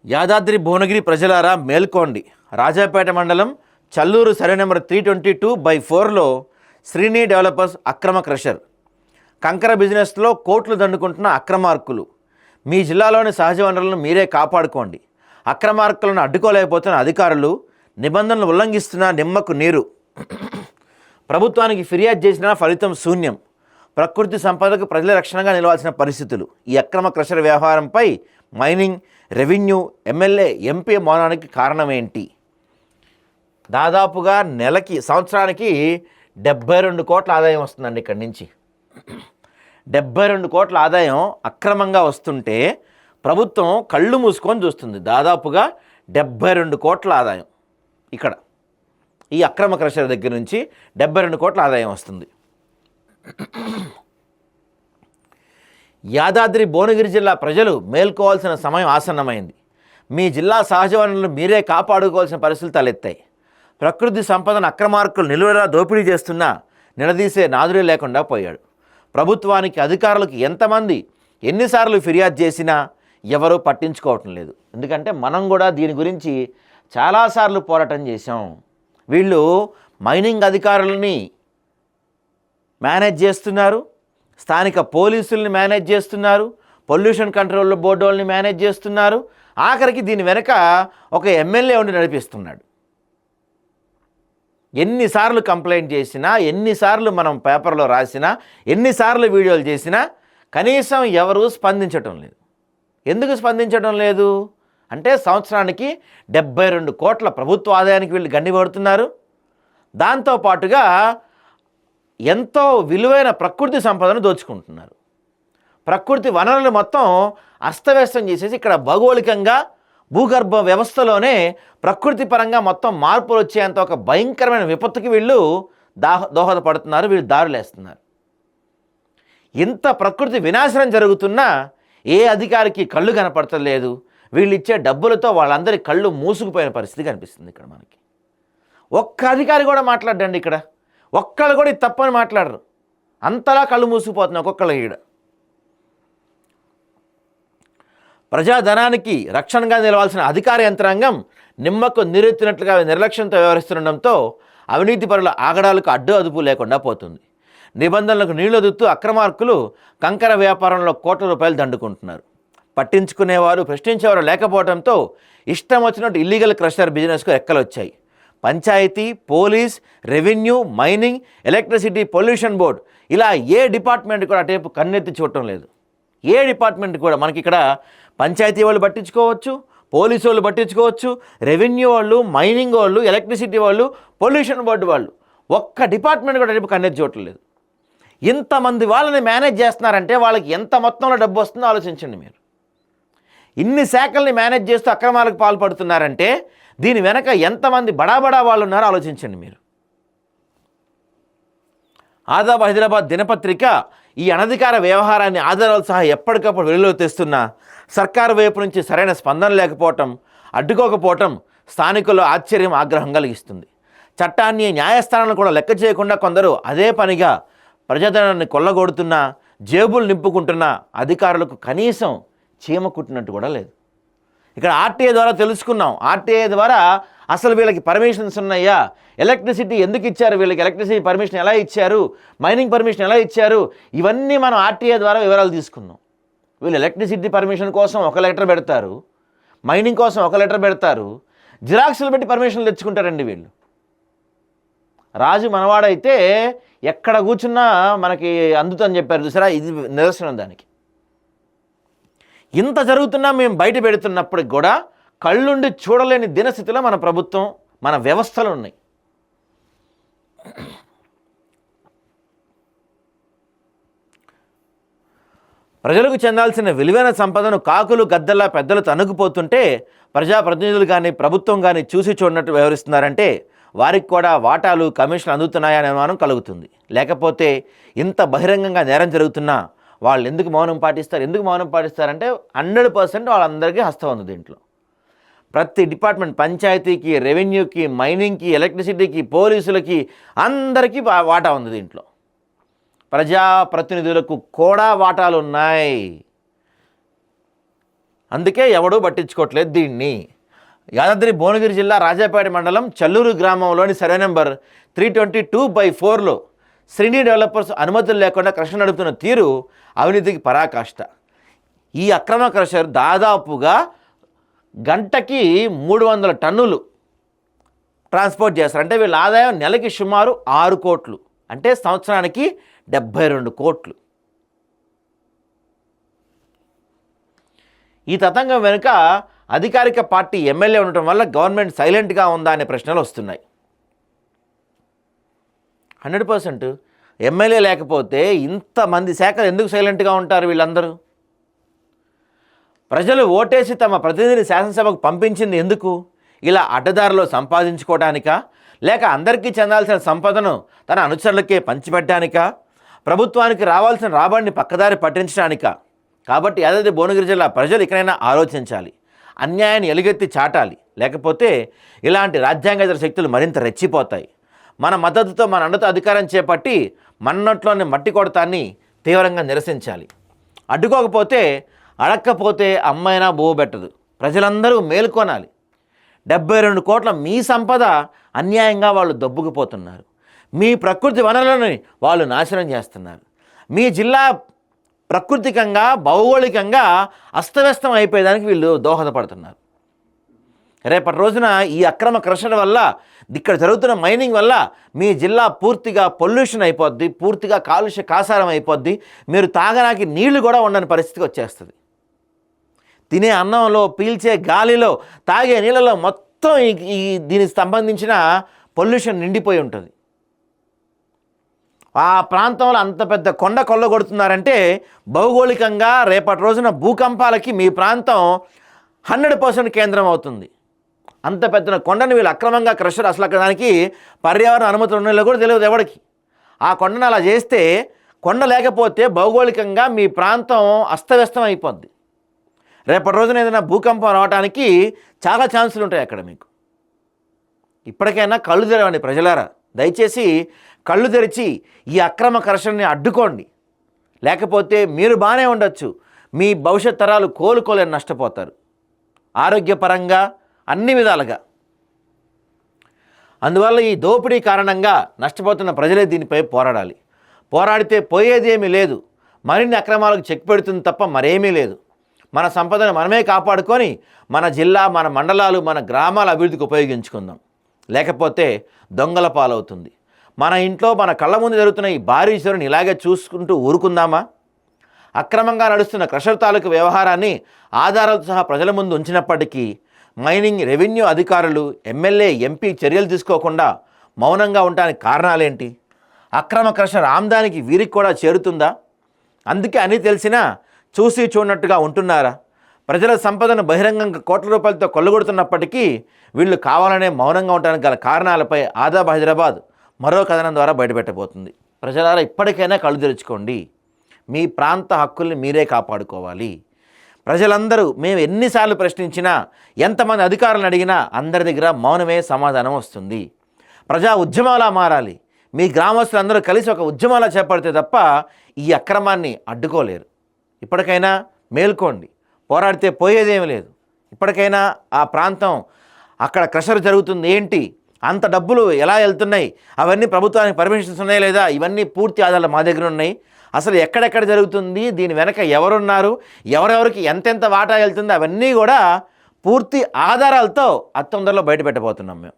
యాదాద్రి భువనగిరి ప్రజలారా మేల్కోండి. రాజాపేట మండలం చల్లూరు సర్వే నెంబర్ 322/4లో శ్రీని డెవలపర్స్ అక్రమ క్రషర్ కంకర బిజినెస్లో కోట్లు దండుకుంటున్న అక్రమార్కులు. మీ జిల్లాలోని సహజ వనరులను మీరే కాపాడుకోండి. అక్రమార్కులను అడ్డుకోలేకపోతున్న అధికారులు నిబంధనలు ఉల్లంఘిస్తున్న నిమ్మకు నీరు. ప్రభుత్వానికి ఫిర్యాదు చేసినా ఫలితం శూన్యం. ప్రకృతి సంపదకు ప్రజల రక్షణగా నిలవాల్సిన పరిస్థితులు. ఈ అక్రమ క్రషర్ వ్యవహారంపై మైనింగ్, రెవెన్యూ, ఎమ్మెల్యే, ఎంపీ మౌనానికి కారణమేంటి? దాదాపుగా సంవత్సరానికి 72 కోట్ల ఆదాయం వస్తుందండి. ఇక్కడి నుంచి 72 కోట్ల ఆదాయం అక్రమంగా వస్తుంటే ప్రభుత్వం కళ్ళు మూసుకొని చూస్తుంది. దాదాపుగా 72 కోట్ల ఆదాయం ఇక్కడ ఈ అక్రమ క్రషర్ దగ్గర నుంచి 72 కోట్ల ఆదాయం వస్తుంది. యాదాద్రి భువనగిరి జిల్లా ప్రజలు మేల్కోవాల్సిన సమయం ఆసన్నమైంది. మీ జిల్లా సహజ వనరులను మీరే కాపాడుకోవాల్సిన పరిస్థితులు తలెత్తాయి. ప్రకృతి సంపదను అక్రమార్కులు నిలువెలా దోపిడీ చేస్తున్నా నిలదీసే నాదుడే లేకుండా పోయాడు. ప్రభుత్వానికి, అధికారులకు ఎంతమంది ఎన్నిసార్లు ఫిర్యాదు చేసినా ఎవరూ పట్టించుకోవటం లేదు. ఎందుకంటే మనం కూడా దీని గురించి చాలాసార్లు పోరాటం చేశాం. వీళ్ళు మైనింగ్ అధికారులని మేనేజ్ చేస్తున్నారు, స్థానిక పోలీసుల్ని మేనేజ్ చేస్తున్నారు, పొల్యూషన్ కంట్రోల్ బోర్డు వాళ్ళని మేనేజ్ చేస్తున్నారు, ఆఖరికి దీని వెనక ఒక ఎమ్మెల్యే ఉండి నడిపిస్తున్నాడు. ఎన్నిసార్లు కంప్లైంట్ చేసినా, ఎన్నిసార్లు మనం పేపర్లో రాసినా, ఎన్నిసార్లు వీడియోలు చేసినా కనీసం ఎవరూ స్పందించటం లేదు. ఎందుకు స్పందించడం లేదు అంటే సంవత్సరానికి 72 కోట్ల ప్రభుత్వ ఆదాయానికి వీళ్ళు గండిపడుతున్నారు. దాంతోపాటుగా ఎంతో విలువైన ప్రకృతి సంపదను దోచుకుంటున్నారు. ప్రకృతి వనరులు మొత్తం అస్తవ్యస్తం చేసేసి ఇక్కడ భౌగోళికంగా భూగర్భ వ్యవస్థలోనే ప్రకృతి పరంగా మొత్తం మార్పులు వచ్చేంత ఒక భయంకరమైన విపత్తుకి వీళ్ళు దోహదపడుతున్నారు, వీళ్ళు దారులేస్తున్నారు. ఇంత ప్రకృతి వినాశనం జరుగుతున్నా ఏ అధికారికి కళ్ళు కనపడతలేదు. వీళ్ళు ఇచ్చే డబ్బులతో వాళ్ళందరి కళ్ళు మూసుకుపోయిన పరిస్థితి కనిపిస్తుంది ఇక్కడ మనకి. ఒక్క అధికారి కూడా మాట్లాడండి, ఇక్కడ ఒక్కళ్ళు కూడా ఇది తప్పని మాట్లాడరు. అంతలా కళ్ళు మూసుకుపోతున్నాయి ఒక్కొక్కళ్ళు. ఈడ ప్రజాధనానికి రక్షణగా నిలవాల్సిన అధికార యంత్రాంగం నిమ్మకు నీరెత్తినట్లుగా నిర్లక్ష్యంతో వ్యవహరిస్తుండడంతో అవినీతి పరుల ఆగడాలకు అడ్డు అదుపు లేకుండా పోతుంది. నిబంధనలకు నీళ్లొదుతూ అక్రమార్కులు కంకర వ్యాపారంలో కోట్ల రూపాయలు దండుకుంటున్నారు. పట్టించుకునేవారు, ప్రశ్నించేవారు లేకపోవడంతో ఇష్టం వచ్చినట్టు ఇల్లీగల్ క్రషర్ బిజినెస్కు ఎక్కలొచ్చాయి. Panchayat, police, revenue, mining, electricity, pollution board ఇలా ఏ డిపార్ట్మెంట్ కూడా అటేపు కన్నెత్తి చూడటం లేదు. ఏ డిపార్ట్మెంట్ కూడా మనకి ఇక్కడ పంచాయతీ వాళ్ళు పట్టించుకోవచ్చు, పోలీసు వాళ్ళు పట్టించుకోవచ్చు, రెవెన్యూ వాళ్ళు, మైనింగ్ వాళ్ళు, ఎలక్ట్రిసిటీ వాళ్ళు, పొల్యూషన్ బోర్డు వాళ్ళు, ఒక్క డిపార్ట్మెంట్ కూడా అటేపు కన్నెత్తి చూడటం లేదు. ఇంతమంది వాళ్ళని మేనేజ్ చేస్తున్నారంటే వాళ్ళకి ఎంత మొత్తంలో డబ్బు వస్తుందో ఆలోచించండి మీరు. ఇన్ని శాఖల్ని మేనేజ్ చేస్తూ అక్రమాలకు పాల్పడుతున్నారంటే దీని వెనక ఎంతమంది బడాబడా వాళ్ళు ఉన్నారో ఆలోచించండి మీరు. ఆదాబ్ హైదరాబాద్ దినపత్రిక ఈ అనధికార వ్యవహారాన్ని ఆధారాలు సహా ఎప్పటికప్పుడు వెలుగులోకి తెస్తున్నా సర్కారు వైపు నుంచి సరైన స్పందన లేకపోవటం, అడ్డుకోకపోవటం స్థానికుల్లో ఆశ్చర్యం, ఆగ్రహం కలిగిస్తుంది. చట్టాన్ని, న్యాయస్థానాలను కూడా లెక్క చేయకుండా కొందరు అదే పనిగా ప్రజాధనాన్ని కొల్లగొడుతున్నా, జేబులు నింపుకుంటున్న అధికారులకు కనీసం చీమ కుట్టినట్టు కూడా లేదు. ఇక్కడ ఆర్టీఏ ద్వారా తెలుసుకున్నాం. ఆర్టీఏ ద్వారా అసలు వీళ్ళకి పర్మిషన్స్ ఉన్నాయా, ఎలక్ట్రిసిటీ ఎందుకు ఇచ్చారు, వీళ్ళకి ఎలక్ట్రిసిటీ పర్మిషన్ ఎలా ఇచ్చారు, మైనింగ్ పర్మిషన్ ఎలా ఇచ్చారు, ఇవన్నీ మనం ఆర్టీఏ ద్వారా వివరాలు తీసుకున్నాం. వీళ్ళు ఎలక్ట్రిసిటీ పర్మిషన్ కోసం ఒక లెటర్ పెడతారు, మైనింగ్ కోసం ఒక లెటర్ పెడతారు, జిరాక్స్లు పెట్టి పర్మిషన్లు తెచ్చుకుంటారండి వీళ్ళు. రాజు మనవాడైతే ఎక్కడ కూర్చున్నా మనకి అందుతుందని చెప్పారు చూసారా, ఇది నిదర్శనం దానికి. ఇంత జరుగుతున్నా మేము బయట పెడుతున్నప్పటికి కూడా కళ్ళుండి చూడలేని దినస్థితిలో మన ప్రభుత్వం, మన వ్యవస్థలు ఉన్నాయి. ప్రజలకు చెందాల్సిన విలువైన సంపదను కాకులు, గద్దల్లా పెద్దలు తనుకుపోతుంటే ప్రజాప్రతినిధులు కానీ ప్రభుత్వం కానీ చూసి చూడనట్టు వ్యవహరిస్తున్నారంటే వారికి కూడా వాటాలు, కమిషన్లు అందుతున్నాయనే అనుమానం కలుగుతుంది. లేకపోతే ఇంత బహిరంగంగా నేరం జరుగుతున్నా వాళ్ళు ఎందుకు మౌనం పాటిస్తారు? ఎందుకు మౌనం పాటిస్తారంటే 100% వాళ్ళందరికీ హస్తం ఉంది దీంట్లో. ప్రతి డిపార్ట్మెంట్, పంచాయతీకి, రెవెన్యూకి, మైనింగ్కి, ఎలక్ట్రిసిటీకి, పోలీసులకి అందరికీ వాటా ఉంది దీంట్లో. ప్రజాప్రతినిధులకు కూడా వాటాలు ఉన్నాయి. అందుకే ఎవడూ పట్టించుకోవట్లేదు దీన్ని. యాదాద్రి భువనగిరి జిల్లా రాజాపేట మండలం చల్లూరు గ్రామంలోని సర్వే నెంబర్ 322/4లో శ్రీని డెవలపర్స్ అనుమతులు లేకుండా క్రషర్ నడుపుతున్న తీరు అవినీతికి పరాకాష్ట. ఈ అక్రమ క్రషర్ దాదాపుగా గంటకి 300 టన్నులు ట్రాన్స్పోర్ట్ చేస్తారు. అంటే వీళ్ళ ఆదాయం నెలకి సుమారు 6 కోట్లు, అంటే సంవత్సరానికి 72 కోట్లు. ఈ తతంగం వెనుక అధికారిక పార్టీ ఎమ్మెల్యే ఉండటం వల్ల గవర్నమెంట్ సైలెంట్గా ఉందా అనే ప్రశ్నలు వస్తున్నాయి. 100% ఎమ్మెల్యే లేకపోతే ఇంతమంది శాఖలు ఎందుకు సైలెంట్గా ఉంటారు వీళ్ళందరూ? ప్రజలు ఓటేసి తమ ప్రతినిధిని శాసనసభకు పంపించింది ఎందుకు? ఇలా అడ్డదారిలో సంపాదించుకోవడానికా, లేక అందరికీ చెందాల్సిన సంపదను తన అనుచరులకే పంచిపెట్టడానికా, ప్రభుత్వానికి రావాల్సిన రాబడిని పక్కదారి పట్టించడానికా? కాబట్టి యాదాద్రి భువనగిరి జిల్లా ప్రజలు ఇకనైనా ఆలోచించాలి, అన్యాయాన్ని ఎలుగెత్తి చాటాలి. లేకపోతే ఇలాంటి రాజ్యాంగేతర శక్తులు మరింత రెచ్చిపోతాయి. మన మద్దతుతో మన అండతో అధికారం చేపట్టి మన్నట్లోని మట్టి కొడతాన్ని తీవ్రంగా నిరసించాలి. అడ్డుకోకపోతే అడక్కపోతే అమ్మైనా బోబెట్టదు. ప్రజలందరూ మేల్కొనాలి. 72 కోట్ల మీ సంపద అన్యాయంగా వాళ్ళు దొబ్బుకుపోతున్నారు. మీ ప్రకృతి వనరులను వాళ్ళు నాశనం చేస్తున్నారు. మీ జిల్లా ప్రకృతికంగా భౌగోళికంగా అస్తవ్యస్తం అయిపోయేదానికి వీళ్ళు దోహదపడుతున్నారు. రేపటి రోజున ఈ అక్రమ క్రషర్ వల్ల, ఇక్కడ జరుగుతున్న మైనింగ్ వల్ల మీ జిల్లా పూర్తిగా పొల్యూషన్ అయిపోద్ది, పూర్తిగా కాలుష్య కాసారం అయిపోద్ది. మీరు తాగడానికి నీళ్లు కూడా ఉండని పరిస్థితికి వచ్చేస్తుంది. తినే అన్నంలో, పీల్చే గాలిలో, తాగే నీళ్ళలో మొత్తం ఈ దీనికి సంబంధించిన పొల్యూషన్ నిండిపోయి ఉంటుంది. ఆ ప్రాంతంలో అంత పెద్ద కొండ కొల్లగొడుతున్నారంటే భౌగోళికంగా రేపటి రోజున భూకంపాలకి మీ ప్రాంతం 100% కేంద్రం అవుతుంది. అంత పెద్ద కొండని వీళ్ళు అక్రమంగా క్రషర్, అసలు అక్కడ దానికి పర్యావరణ అనుమతులు ఉన్నాయో కూడా తెలియదు ఎవరికి. ఆ కొండను అలా చేస్తే, కొండ లేకపోతే భౌగోళికంగా మీ ప్రాంతం అస్తవ్యస్తం అయిపోద్ది. రేపటి రోజున ఏదైనా భూకంపం రావడానికి చాలా ఛాన్సులు ఉంటాయి అక్కడ మీకు. ఇప్పటికైనా కళ్ళు తెరవండి ప్రజలారా. దయచేసి కళ్ళు తెరిచి ఈ అక్రమ క్రషర్ని అడ్డుకోండి. లేకపోతే మీరు బాగానే ఉండొచ్చు, మీ భవిష్యత్ తరాలు కోలుకోలేని నష్టపోతారు, ఆరోగ్యపరంగా అన్ని విధాలుగా. అందువల్ల ఈ దోపిడీ కారణంగా నష్టపోతున్న ప్రజలే దీనిపై పోరాడాలి. పోరాడితే పోయేది ఏమీ లేదు. మరిన్ని అక్రమాలకు చెక్ పెడుతుంది తప్ప మరేమీ లేదు. మన సంపదను మనమే కాపాడుకొని మన జిల్లా, మన మండలాలు, మన గ్రామాల అభివృద్ధికి ఉపయోగించుకుందాం. లేకపోతే దొంగల పాలవుతుంది. మన ఇంట్లో మన కళ్ళ ముందు జరుగుతున్న ఈ భారీ ఈశ్వరుని ఇలాగే చూసుకుంటూ ఊరుకుందామా? అక్రమంగా నడుస్తున్న క్రషర్ తాలూకు వ్యవహారాన్ని ఆధారాలతో సహా ప్రజల ముందు ఉంచినప్పటికీ మైనింగ్, రెవెన్యూ అధికారులు, ఎమ్మెల్యే, ఎంపీ చర్యలు తీసుకోకుండా మౌనంగా ఉండడానికి కారణాలేంటి? అక్రమ క్రషర్ ఆమ్దానికి వీరికి కూడా చేరుతుందా? అందుకే అని తెలిసినా చూసి చూడనట్టుగా ఉంటున్నారా? ప్రజల సంపదను బహిరంగంగా కోట్ల రూపాయలతో కొల్లగొడుతున్నప్పటికీ వీళ్ళు కావాలనే మౌనంగా ఉండడానికి గల కారణాలపై ఆదాబ్ హైదరాబాద్ మరో కథనం ద్వారా బయటపెట్టబోతుంది. ప్రజలారా, ఇప్పటికైనా కళ్ళు తెరుచుకోండి. మీ ప్రాంత హక్కుల్ని మీరే కాపాడుకోవాలి. ప్రజలందరూ మేము ఎన్నిసార్లు ప్రశ్నించినా, ఎంతమంది అధికారులను అడిగినా అందరి దగ్గర మౌనమే సమాధానం వస్తుంది. ప్రజా ఉద్యమాలా మారాలి. మీ గ్రామస్తులందరూ కలిసి ఒక ఉద్యమాలా చేపడితే తప్ప ఈ అక్రమాన్ని అడ్డుకోలేరు. ఇప్పటికైనా మేల్కోండి. పోరాడితే పోయేదేమీ లేదు. ఇప్పటికైనా ఆ ప్రాంతం, అక్కడ క్రషర్ జరుగుతుంది ఏంటి, అంత డబ్బులు ఎలా వెళ్తున్నాయి, అవన్నీ ప్రభుత్వానికి పర్మిషన్స్ ఉన్నాయా లేదా, ఇవన్నీ పూర్తి ఆధారాలు మా దగ్గర ఉన్నాయి. అసలు ఎక్కడెక్కడ జరుగుతుంది, దీని వెనక ఎవరున్నారు, ఎవరెవరికి ఎంతెంత వాటా వెళ్తుంది, అవన్నీ కూడా పూర్తి ఆధారాలతో అతి తొందరలో బయట పెట్టబోతున్నాం మేము.